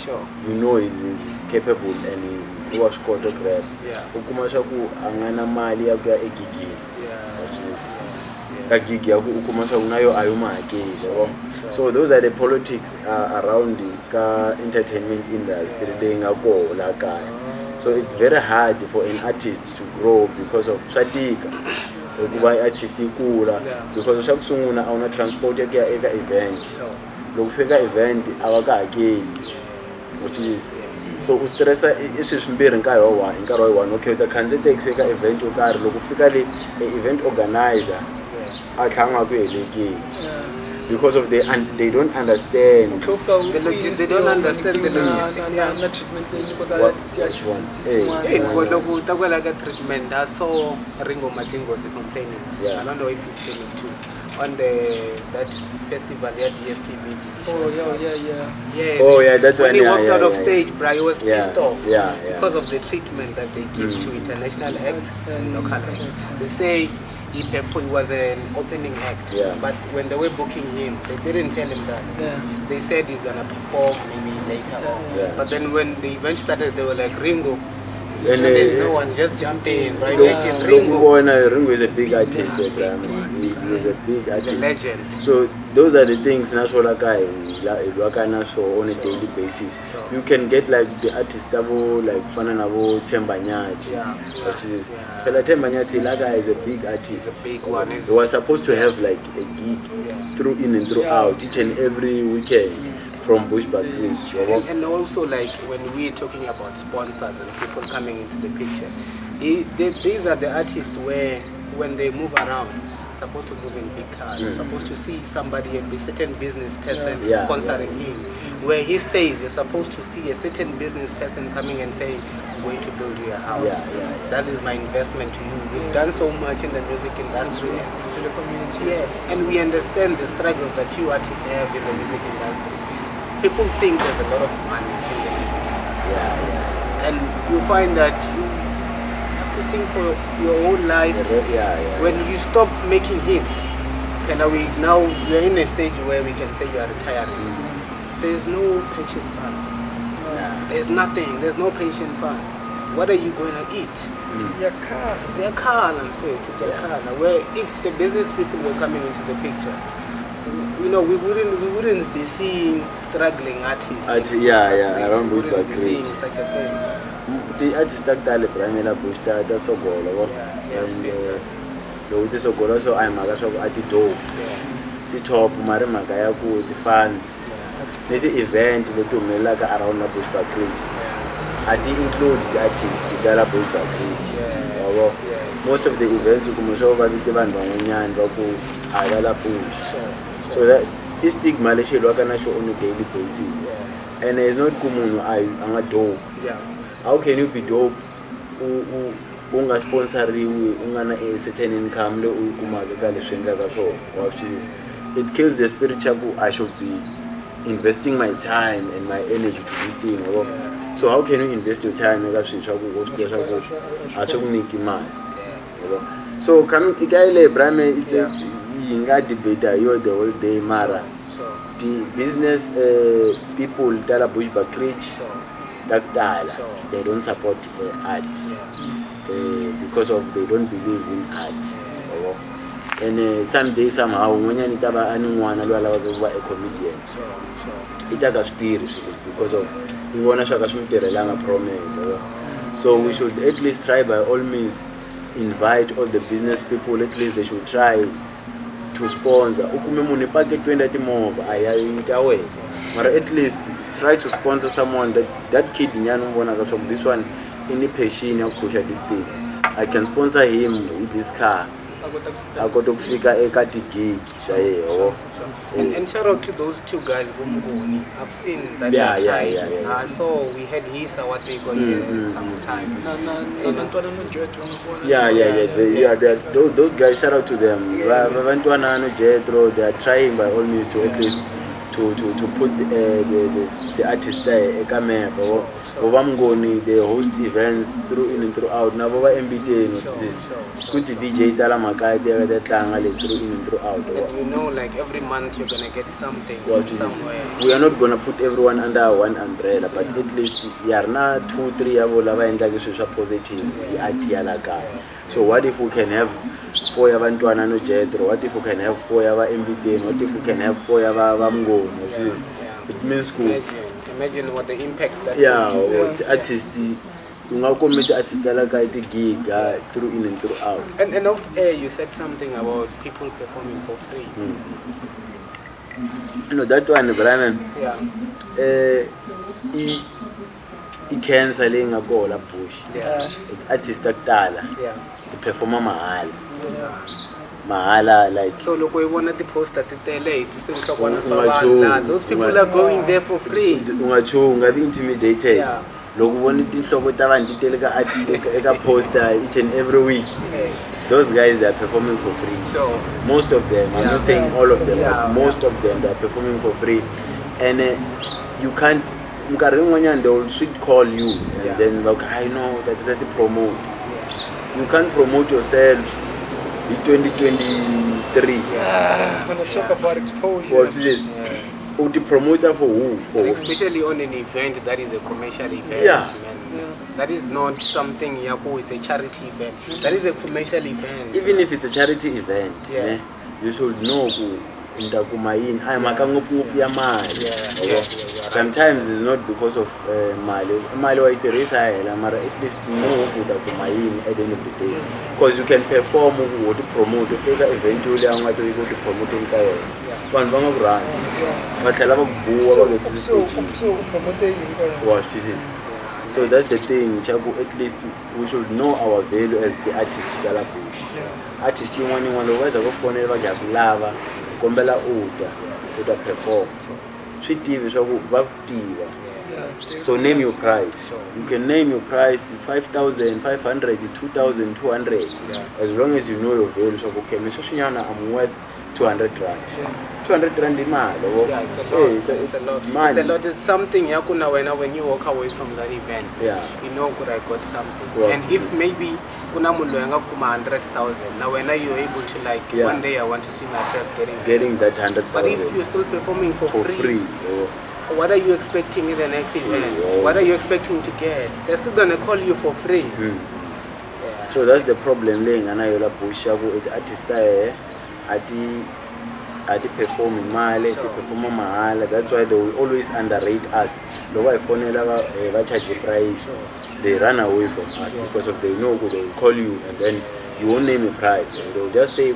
S3: You know he's capable and he was called a rap. Angana mali egigi. So those are the politics around the entertainment industry. So it's very hard for an artist to grow because of artist because of transport event. Event which is so stress okay the cancel takes event event organizer because of they don't understand
S2: they don't understand the treatment. I saw Ringo Madlingo's complaining. I don't know if you've seen it too. On that festival at DSTV.
S3: That
S2: when
S3: one.
S2: He walked out of stage, bro, he was pissed off
S3: because
S2: of the treatment that they give to international acts and local acts. They say he was an opening act.
S3: Yeah.
S2: But when they were booking him, they didn't tell him that.
S1: Yeah.
S2: They said he's gonna perform maybe later on.
S3: Yeah.
S2: But then when the event started, they were like, Ringo.
S3: And
S2: There's no one, just jump in, right?
S3: Look,
S2: Legend Ringo.
S3: Ringo is a big artist. He's a big artist.
S2: He's a legend.
S3: So those are the things natural guy on a daily basis. You can get like the artist like Fananabo Tembanyati.
S2: Yeah.
S3: Temba Nyati, that guy is a big artist.
S2: He's a big one.
S3: He was supposed to have like a gig through in and through out each and every weekend from Bushback Ridge.
S2: And also, like when we're talking about sponsors and people coming into the picture, these are the artists where when they move around, supposed to move in big cars. You're supposed to see somebody, a certain business person sponsoring him. Where he stays, you're supposed to see a certain business person coming and saying, I'm going to build you a house. That is my investment to you. We've done so much in the music industry.
S1: To the community.
S2: Yeah. And we understand the struggles that you artists have in the music industry. People think there's a lot of money in the music industry. And you find that you have to sing for your whole life. When you stop making hits, now we're in a stage where we can say you are retiring. There's no pension funds. There's nothing. There's no pension fund. What are you going to eat?
S1: It's your car.
S2: It's your car, and it's your car. Now, where if the business people were coming into the picture, we wouldn't be seeing struggling artists.
S3: Around
S2: we wouldn't be
S3: Bushback
S2: seeing
S3: Ridge.
S2: such a thing.
S3: The artist that Primela Bushta, that's so goal. And the so goal, so I'm at the door. The top, Marimagayaku, the fans. The event, the Tumelaga around the Bushback Ridge. I did include the artists, the Gala Bushback Ridge. Most of the events, you come over with the band and Agala Push. So that is stigma they show on a daily basis. And it's not common. I'm a dope. How can you be dope? Unga sponsor you, unga a certain income, it kills the spiritual. I should be investing my time and my energy to this thing. So how can you invest your time? So come it's a debate. You're the whole day mara. The business people tell Bushback Ridge that they don't support art because of they don't believe in art. And someday somehow when you need anyone a comedian, it because of you want to PROMAD. So we should at least try by all means invite all the business people. At least they should try to sponsor. But at least try to sponsor someone that kid in this one in the passion of push this thing. I can sponsor him with this car. I got to figure a gig.
S2: And shout out to those two guys, Bumugoni. I've seen that. I saw we had Hisa what they got here sometime.
S3: Those guys, shout out to them. They are trying by all means to at least to put the artist there. They host events through in and throughout. Now, DJ through in and throughout.
S2: And you know, like every month you're gonna get something somewhere.
S3: We are not gonna put everyone under one umbrella, but at least yarna 2-3 yabo positive. So what if we can have 4 yabantuana no jetro? What if we can have 4 yaba MBT? What if we can have 4 yaba bamgo? It means cool.
S2: Imagine what the impact that
S3: the artist the artist like the gig through in and throughout.
S2: And off air you said something about people performing for free.
S3: No, that one, Brian. He canceling a goal a push. Artist the performer mahala like.
S2: So look, we wanted to post that those people are going there for free.
S3: Be intimidated. Look, wanted to poster each and every week. Those guys, they are performing for free.
S2: So
S3: most of them, I'm not saying all of them, but most of them, they are performing for free. And you can't. They will sweet call you, and then like I know that is the promote. You can't promote yourself 2023.
S1: I'm gonna talk about exposure.
S3: What is this? Who the promoter for who? For
S2: And especially on an event that is a commercial event,
S3: Yeah.
S2: man. That is not something Yako, it's a charity event. That is a commercial event.
S3: even if it's a charity event,
S2: Yeah.
S3: you should know who intakumayini. I'm a ya mali.
S2: Yeah.
S3: Sometimes it's not because of mali. Mali wa iterisa hela, mara at least you know who utakumayini at the end of the day. Because you can perform who to promote. If you eventually I'm going to go to promote in Kaya. Vanhu va nga ku rhandza va tlhela va ku buwa
S1: So,
S3: Jesus. So that's the thing, Chaku, at least we should know our value as the artist kala bush. Artist yin'wana loko va za va fonela va ya ku lava kombela uta perform. Swi tivi swa ku va tiva. So name your price. You can name your price 5,500, 2,200. As long as you know your value. So okay, I'm worth 200 rand. 200 rand imali.
S2: Yeah, it's a lot. It's a lot.
S3: Money.
S2: It's a lot. It's something yakuna when you walk away from that event.
S3: Yeah.
S2: You know, could I got something?
S3: Well,
S2: and if maybe kuna mulwenga kuma 100,000. Now when you're able to one day I want to see myself
S3: getting that 100,000.
S2: But if you're still performing for free.
S3: What
S2: are you expecting in the next event? What are you expecting to get? They're still gonna call you for free.
S3: So that's the problem. Laying and I push it artist at perform in Mali, to perform mahala. That's why they will always underrate us. The way phone charge a price, they run away from us because of they know they will call you and then you won't name a price. And they will just say,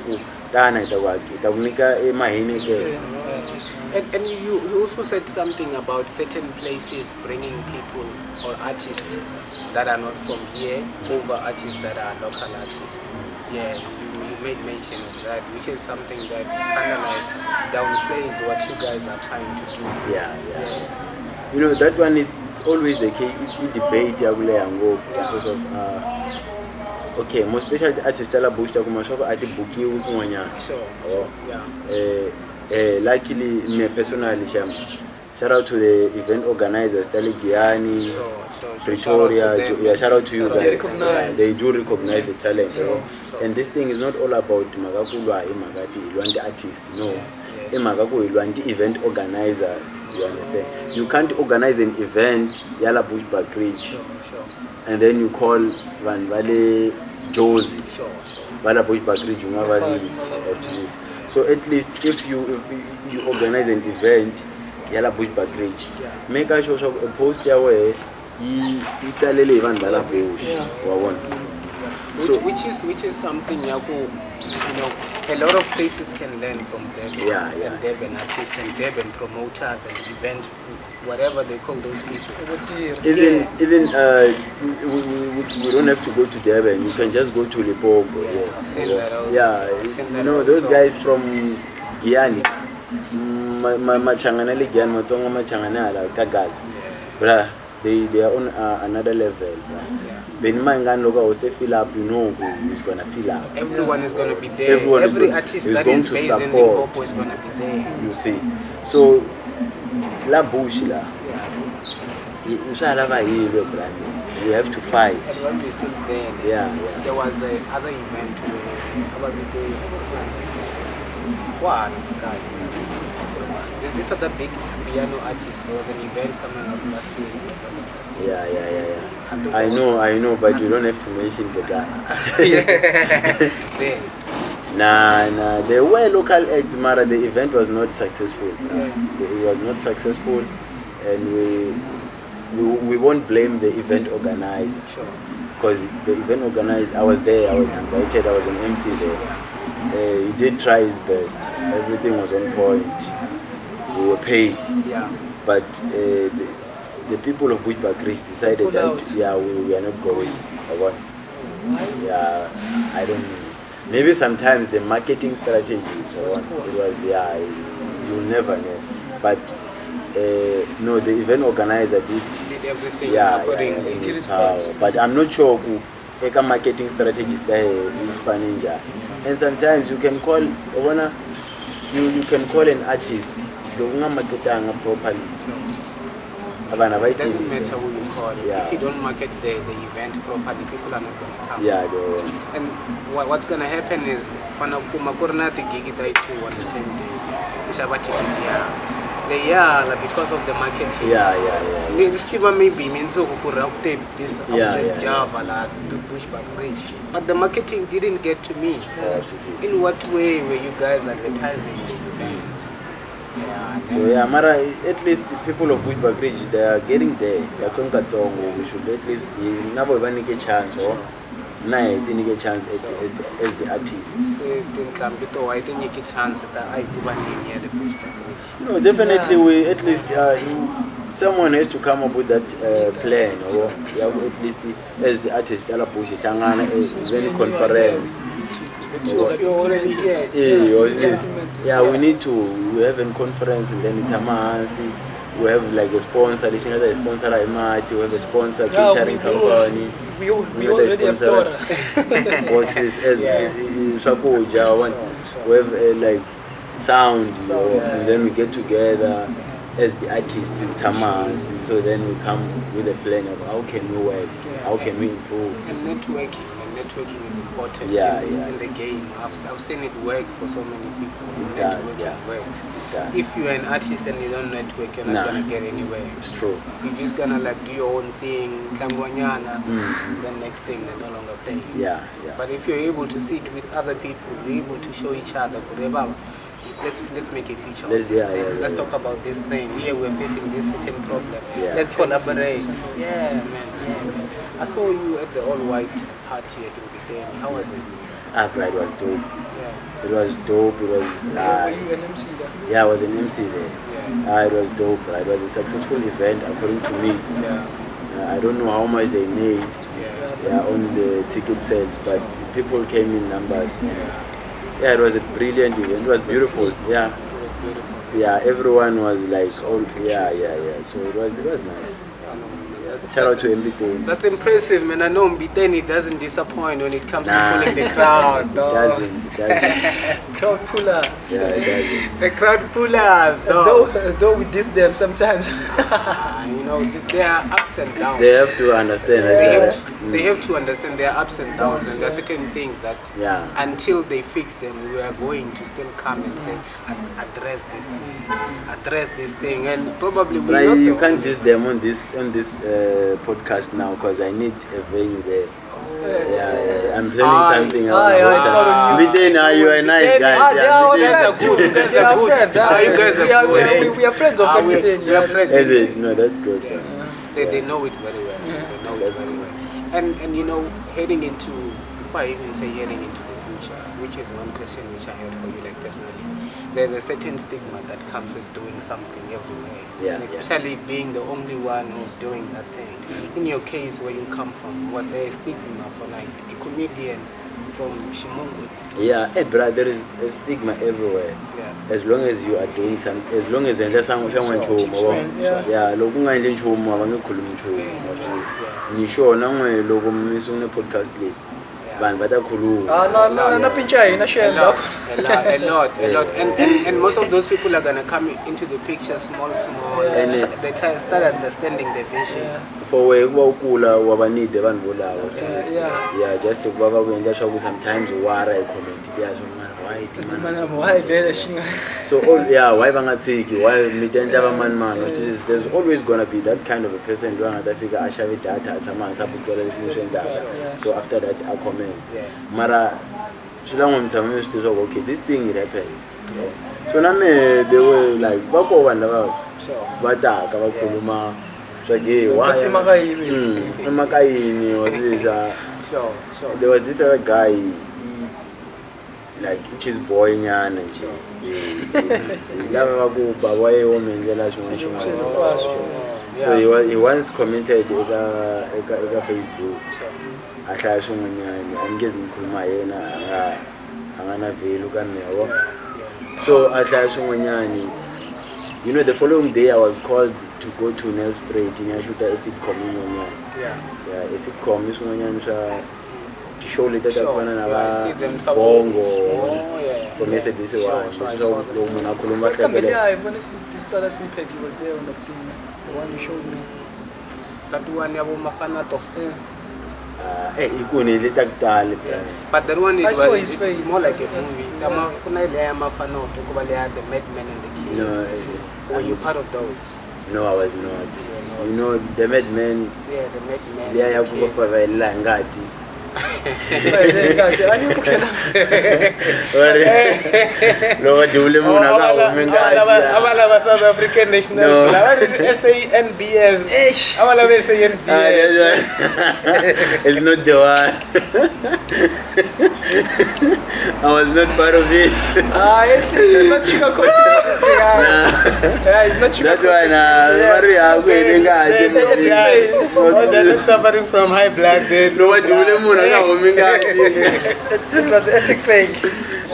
S2: And you also said something about certain places bringing people or artists that are not from here over artists that are local artists. Yeah, you made mention of that, which is something that kind of downplays what you guys are trying to do.
S3: Yeah. You know, that one, it's always the case. It debate because of okay, most especially artists la bush takumashoko ati buki umwanya.
S2: Sure. Yeah.
S3: Luckily, me personally, shout out to the event organizers, Gianni, Pretoria. Shout out to you guys. They do recognize the talent. And this thing is not all about Magakulwa, the artist. No. The event organizers. You understand? You can't organize an event, Yala Bush Bakridge, and then you call Van Valley Josie. Vala Bush Bakridge, so at least if you organize an event, Yala Bush Bakridge, make a show a post where you tell even Vala Bush.
S2: So which is something a lot of places can learn from Durban. And Durban artists and Durban promoters and event, whatever they call those people.
S3: Even we don't have to go to Durban. You can just go to Limpopo. Those guys from Guyana, Machanganali Guyana, Matonga Machanganala, Kagaz, they are on another level. When Mangan logo was to fill up, you know who is gonna fill up.
S2: Everyone is gonna be there. Every artist that is based in Limpopo is gonna be there.
S3: You see, so La Bushla. We have to fight.
S2: Everyone is still there. There was another event where this other big piano artist. There was an event somewhere last year.
S3: I know, but you don't have to mention the guy.
S2: It's there.
S3: Nah, there were local acts, Mara. The event was not successful. It was not successful, and we won't blame the event organizer.
S2: Sure.
S3: Because the event organizer, I was there, I was invited, I was an MC there. He did try his best. Everything was on point. We were paid. But the people of Bushbuckridge decided that we are not going. I don't know. Maybe sometimes the marketing strategy you'll never know. But no, the event organizer did
S2: everything
S3: according in his power. But I'm not sure who marketing strategist is Paninja. And sometimes you can call you can call an artist properly.
S2: It doesn't matter who you call. If you don't market the event properly, people are not going to come.
S3: They won't.
S2: And what's going to happen is fana kuma korna the gig it on the same day. Shaba ticket yeah, because of the marketing. The schema maybe means to tape this Java like Bushback Bridge. But the marketing didn't get to me. In what way were you guys advertising the event?
S3: So Mara, at least the people of Bushback Ridge, they are getting there. We should at least never get a chance or didn't get a chance as the artist.
S2: So I think you get a chance that I do near the Bushback Ridge.
S3: No, definitely we at least someone has to come up with that plan, or at least as the artist, event conference. We need to have a conference and then it's a month. We have like a sponsor, we have a sponsor catering company.
S1: We already have Dora.
S3: Watches as we have like sound, and then we get together as the artists in summers, so then we come with a plan of how can we work, how can we improve.
S2: And networking is important in the game. I've seen it work for so many people. Networking works. If you're an artist and you don't network, you're not gonna get anywhere.
S3: It's true.
S2: You're just gonna like do your own thing, then next thing they're no longer playing. But if you're able to sit with other people, you're able to show each other, let's make a feature. Let's talk about this thing. Here we're facing this certain problem. Let's collaborate. Man. I saw you at the all-white party at Kedibone. How was it?
S3: It was dope. It was dope. It was.
S1: Were you an MC there?
S3: Yeah, I was an MC there. It was dope. It was a successful event according to me. I don't know how much they made on the ticket sales, but people came in numbers. And it was a brilliant event. It was beautiful. It was beautiful. Everyone was like, So it was nice. Shout out to Mbiteni.
S2: That's impressive, man. I know Mbiteni doesn't disappoint when it comes to pulling the crowd.
S3: It doesn't.
S1: Crowd pullers.
S3: It doesn't.
S2: The crowd pullers,
S1: though we diss them sometimes.
S2: There are ups and downs.
S3: They have to understand.
S2: They have to understand there are ups and downs, and there are certain things that until they fix them, we are going to still come and say, address this thing, and probably
S3: you can't diss them on this podcast now because I need a venue there. I'm planning something else. You are a nice guy.
S2: You guys are good.
S1: We are friends of everything.
S3: No, that's good.
S2: They know it very well. And heading into, before I even say heading into the future, which is one question which I had for you, like personally, there's a certain stigma that comes with doing something everywhere, and especially being the only one who's doing that thing. In your case, where you come from, was there a stigma for like a comedian from Shimungu?
S3: Brother, there is a stigma everywhere. As long as you are doing something, as long as you're just someone podcast and
S2: most of those people are gonna come into the picture small, and they start understanding the vision.
S3: For where need just to sometimes so why there's always gonna be that kind of a person so after that I comment mara okay, this thing it happened. So now they were like there was this other guy, like his boy and so he once commented on Facebook. So the following day I was called to go to Nels Spray to shoot a sitcom a sitcom is show later bongo for me said this one
S1: this other snippet he was there on the thing, the one you showed me,
S2: that one Mafanato.
S3: ikunile takutali.
S2: But that one
S1: I saw his
S2: it's
S1: face.
S2: more like a movie. Kuna ile ya mafano kuba le the Madman and the King.
S3: No,
S2: Were you part of those?
S3: no, I was not. You know, the Madman,
S2: Yeah, the Madman.
S3: yeah,
S2: and the King.
S3: yakufavela ngati. No, dule muna ka ngati.
S2: Abala South African national.
S3: No.
S2: SANBS. Abala SANBS.
S3: It's not the one. I was not part of it.
S1: It's not sugar it's not sugar
S3: That's why Maria
S2: They're not suffering from high blood.
S3: no, dule muna ka ngati.
S1: It was epic fake.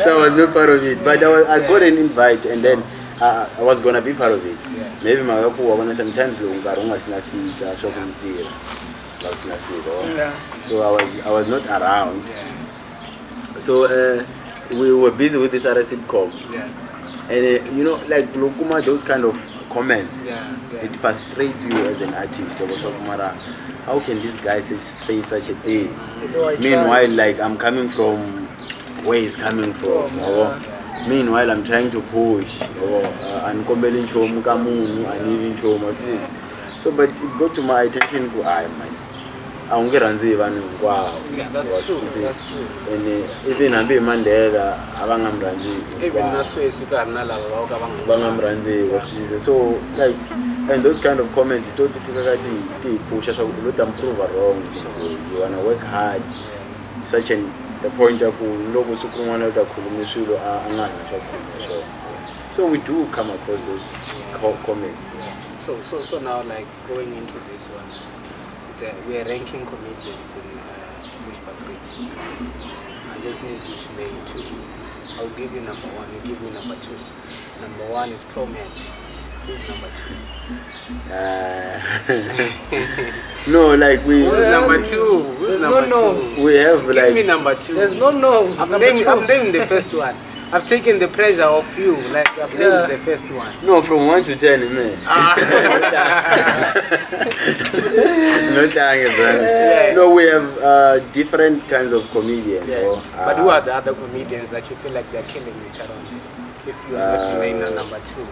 S3: So I was not part of it, but I got an invite, and then I was gonna be part of it. Maybe my uncle was sometimes snafika, so I was not around. So we were busy with this other sitcom, and you know, like Lokuma, those kind of comments, it frustrates you as an artist. How can this guy say such a thing? Meanwhile, like I'm coming from where he's coming from. Meanwhile, I'm trying to push. And so, but it got to my attention. Man, that's
S2: true. That's true.
S3: And even Ambi Mandela,
S2: Even
S3: so like, and those kind of comments, you don't push us improve wrong. You wanna work hard. Such a point of so we do come across those comments.
S2: So now, like going into this one, we are ranking comedians in Bushbuck Ridge. I just need you to name two. I'll give you number one. You give me number two. Number one is PROMAD. Who's number two?
S3: No, like we.
S2: Who's number two? Who's number two?
S3: We have
S2: Give
S3: like.
S2: me number two.
S1: There's no.
S2: I'm naming the first one. I've taken the pressure off you. Like I've named the first one.
S3: No, from 1 to 10, man. No time, brother. No, we have different kinds of comedians.
S2: But who are the other comedians that you feel like they're killing it around here? If you are not remaining number two.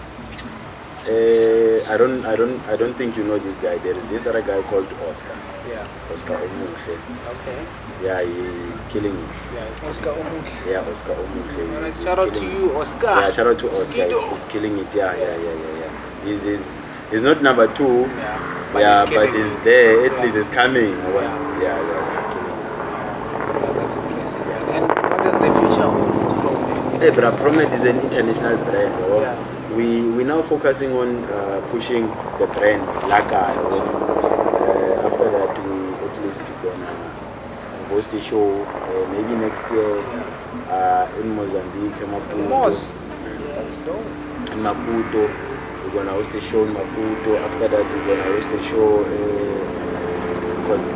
S3: I don't think you know this guy. There is this other guy called Oscar.
S2: Yeah.
S3: Oscar Omuhle.
S2: Okay.
S3: Yeah, he's killing it.
S2: Yeah, it's
S1: Oscar Omuhle.
S3: Yeah, Oscar Omuhle. He's
S2: shout out to
S3: killing
S2: you, Oscar.
S3: Yeah, shout out to Oscar. He's killing it. Yeah. He's not number two.
S2: Yeah,
S3: but he's there. At least he's coming.
S2: Yeah,
S3: He's killing it.
S2: That's impressive. And what does the future hold for PROMAD?
S3: Hey, but PROMAD is an international brand.
S2: Yeah.
S3: We're now focusing on pushing the brand Laka. After that, we at least gonna host a show maybe next year in Mozambique, Maputo.
S1: That's dope.
S3: In Maputo, we're gonna host a show in Maputo. After that, we're gonna host a show because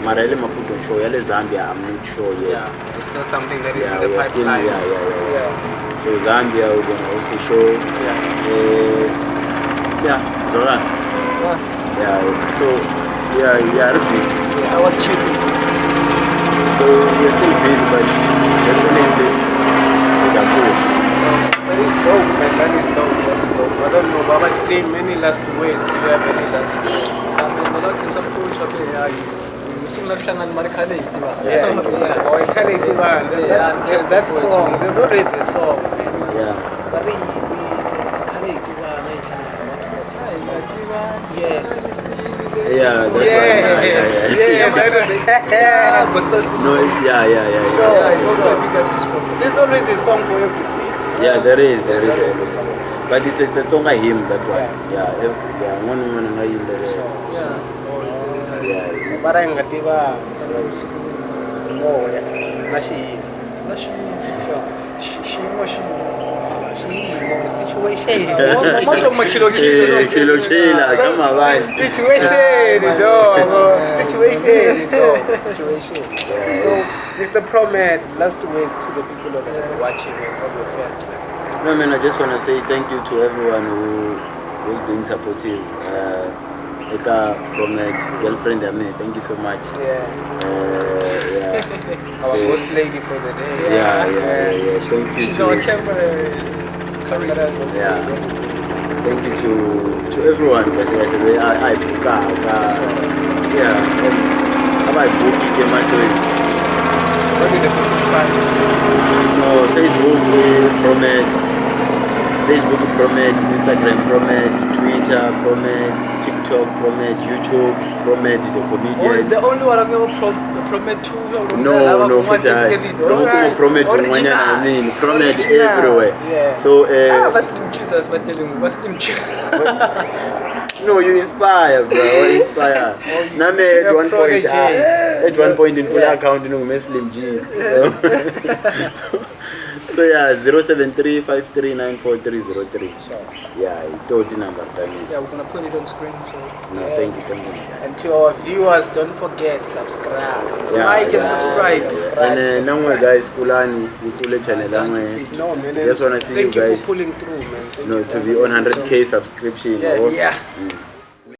S3: Marele Maputo show, Yale Zambia, I'm not sure yet.
S2: Yeah, it's still something that is in the
S3: we're still,
S2: pipeline.
S3: So Zambia, we're gonna host a show. Zoran. So busy.
S1: I was checking.
S3: So we're still busy, but definitely we can go.
S2: That is dope, man. That is dope. I don't know, Baba Slim, any last words? Do you have any last words? That song, there's always a song, man.
S1: It's also a big artist for
S2: There's always a song for everything.
S3: Yeah, there is. But it's a song I him that one. One and I him that.
S2: Barangativa. Situation. So, Mr. PROMAD, last words to the people of watching and all your fans.
S3: No, man, I just want to say thank you to everyone who's being supportive. eka PROMAD girlfriend ya me. Thank you so much.
S2: Yeah.
S3: Yeah.
S2: Our host lady for the day.
S3: Yeah. Thank you.
S1: She's our camera
S2: host
S3: Yeah.
S2: lady, everything.
S3: Thank you to everyone. I book yeah, and I book game showing.
S2: What did the people find?
S3: No, Facebook PROMAD, Instagram PROMAD, Twitter PROMAD, TikTok PROMAD, YouTube PROMAD, the comedian.
S1: Oh, it's the only one I've never PROMAD 2.
S3: No, PROMAD
S1: original.
S3: I mean, PROMAD
S1: Original.
S3: everywhere.
S2: Yeah.
S3: So,
S1: what's Slim Jesus? But telling me, what's Slim Jesus?
S3: no, you inspire, bro. Inspire. Name at one point, in full account, you know, Muslim G. So yeah, 07353943003. Yeah, total number.
S1: Yeah, we're gonna put it on screen. So.
S3: No, thank you.
S2: And to our viewers, don't forget subscribe.
S1: Like and subscribe.
S3: And now guys, Kulani, Ukule channel.
S2: No man.
S3: Just wanna see you guys.
S2: Thank you for pulling through, man.
S3: To be on 100K subscription.
S1: Yeah.
S3: Mm.